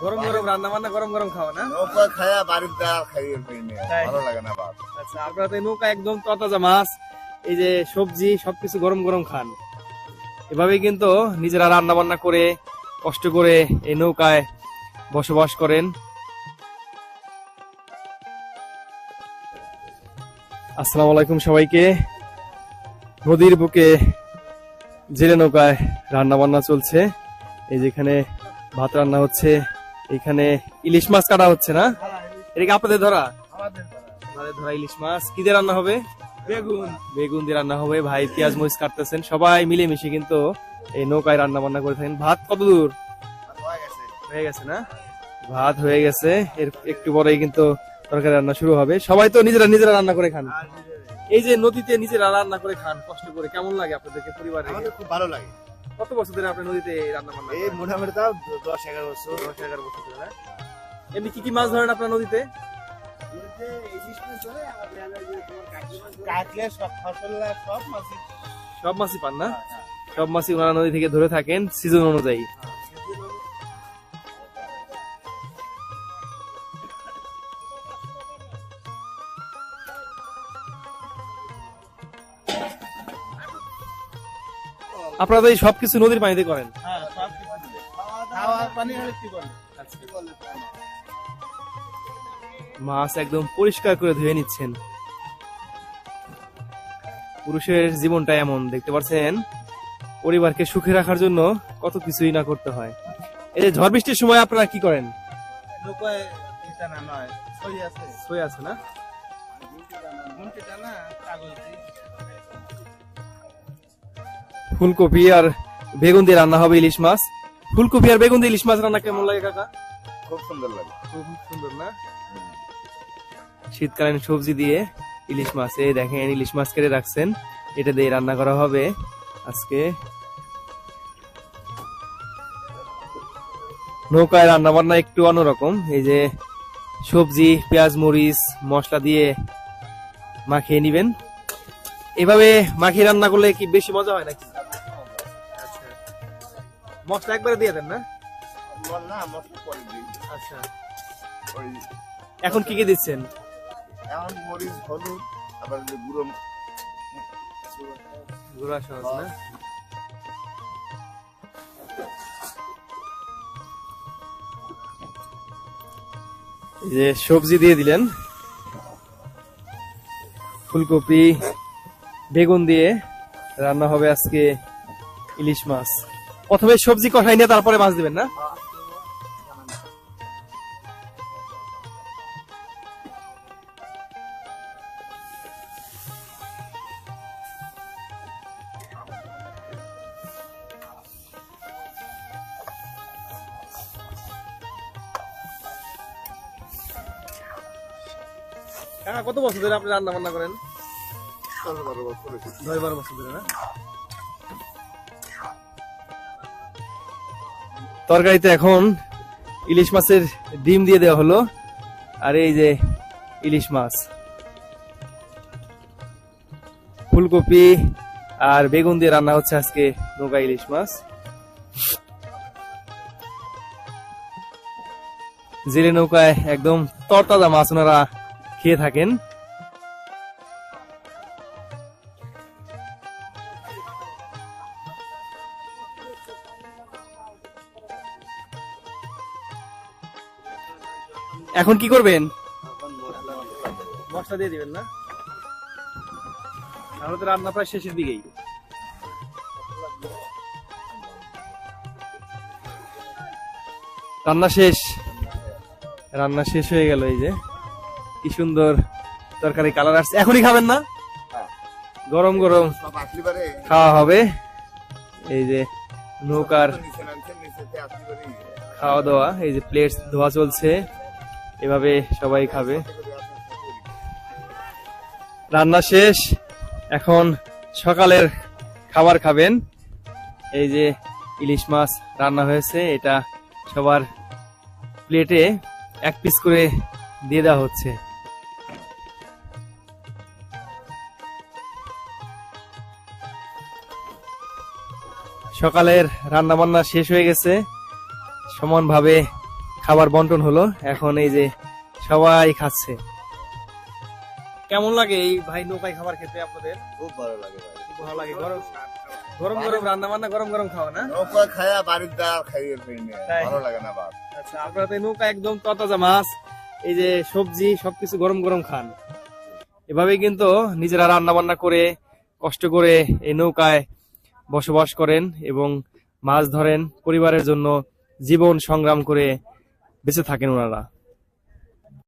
গরম গরম রান্না বান্না গরম গরম খাওয়া না? নৌকা খায়া বাড়ির দাঁড় খাইয়ে ভালো লাগে না ভাত। আচ্ছা, আপনারা তো নৌকা একদম তরতাজা মাছ, এই যে সবজি সবকিছু গরম গরম খান। এভাবেই কিন্তু নিজেরা রান্না বান্না করে কষ্ট করে এই নৌকায় বসবাস করেন। আসসালামু আলাইকুম সবাইকে। নদীর বুকে জেলে নৌকায় রান্না বান্না চলছে। এই যেখানে ভাত রান্না হচ্ছে, এখানে ইলিশ মাছ কাটা হচ্ছে না? এটা কি আপনাদের ধরা? আমাদের ধরা ইলিশ মাছ। কি দিয়ে রান্না হবে? বেগুন দিয়ে রান্না হবে। ভাই পেঁয়াজ মরিচ কাটতেছেন, সবাই মিলেমিশে কিন্তু এই নৌকায় রান্না বান্না করে থাকেন। ভাত কত দূর হয়ে গেছে? না, ভাত হয়ে গেছে। এর একটু পরেই কিন্তু তরকারি রান্না শুরু হবে। সবাই তো নিজেরা রান্না করে খান। এই যে নদীতে নিজেরা রান্না করে খান কষ্ট করে, কেমন লাগে আপনাদেরকে পরিবারে? খুব ভালো লাগে। কত বছর ধরে আপনি নদীতে রান্না বান্না? এই মোটামুটি তাও 10-11 বছর। 10-11 বছর ধরে। এমনি কি কি মাছ ধরেন আপনার নদীতে? সব মাছই পান না? সব মাছই ওনারা নদী থেকে ধরে থাকেন সিজন অনুযায়ী। আপনারা তো এই সবকিছু নদীর পানিতে করেন? মাছ একদম পরিষ্কার করে ধুয়ে নিচ্ছেন। পুরুষের জীবনটা এমন, দেখতে পাচ্ছেন, পরিবারকে সুখে রাখার জন্য কত কিছুই না করতে হয়। এই যে ঝড় বৃষ্টির সময় আপনারা কি করেন? আছে না? ফুলকপি আর বেগুন দিয়ে রান্না হবে ইলিশ মাছ। ফুলকপি আর বেগুন দিয়ে ইলিশ মাছ রান্না কেমন লাগে কাকা? খুব সুন্দর লাগে। খুব সুন্দর না? শীতকালীন সবজি দিয়ে ইলিশ মাছ, এই দেখেন ইলিশ মাছ কেটে রাখছেন, এটা দিয়ে রান্না করা হবে আজকে। নৌকায় রান্না বান্না একটু অন্যরকম। এই যে সবজি পেঁয়াজ মরিচ মশলা দিয়ে মাখিয়ে নিবেন। এভাবে মাখিয়ে রান্না করলে কি বেশি মজা হয় নাকি? আচ্ছা, মশলা একবারে দিয়ে দেন না? আচ্ছা, এখন কি কি দিচ্ছেন? এখন মরিচ হলুদ আবার গুঁড়া সহজ না? যে সবজি দিয়ে দিলেন, ফুলকপি বেগুন দিয়ে রান্না হবে আজকে ইলিশ মাছ। প্রথমে সবজি কষাই নিয়ে তারপরে মাছ দিবেন না? কত বছর ধরে আপনি রান্না বান্না করেন? 10-12 বছর ধরে না? তরকারিতে এখন ইলিশ মাছের ডিম দিয়ে দেওয়া হলো, আর এই যে ইলিশ মাছ, ফুলকপি আর বেগুন দিয়ে রান্না হচ্ছে আজকে নৌকা ইলিশ মাছ। জেলে নৌকায় একদম তরতাজা মাছ ওনারা খেয়ে থাকেন। এখন কি করবেন? মশলা দিয়ে দিবেন না? তাহলে তো রান্না প্রায় শেষের দিকেই। রান্না শেষ হয়ে গেল। এই যে কি সুন্দর তরকারি কালার আসছে। এখনই খাবেন না? গরম গরম খাওয়া হবে। এই যে নৌকার খাওয়া দাওয়া, এই যে প্লেট ধোয়া চলছে, এভাবে সবাই খাবে। রান্না শেষ, এখন সকালের খাবার খাবেন। এই যে ইলিশ মাছ রান্না হয়েছে, এটা সবার প্লেটে এক পিস করে দিয়ে দেওয়া হচ্ছে। সকালের রান্না বান্না শেষ হয়ে গেছে, সমানভাবে খাবার বন্টন হলো, এখন এই যে সবাই খাচ্ছে। কেমন লাগে এই ভাই নৌকায় খাবার খেতে আপনাদের? খুব ভালো লাগে ভাই। খুব ভালো লাগে। গরম গরম গরম রান্না বান্না, গরম গরম খাওয়া না? নৌকা খায়া বাড়ির দ্বার খাইয়ে ফেলে তাই। ভালো লাগে না ভাত। আচ্ছা, আপনারা তো এই নৌকা একদম তরতাজা মাছ, এই যে সবজি সবকিছু গরম গরম খান। এভাবেই কিন্তু নিজেরা রান্না বান্না করে কষ্ট করে এই নৌকায় বসবাস করেন এবং মাছ ধরেন, পরিবারের জন্য জীবন সংগ্রাম করে বেঁচে থাকেন ওনারা।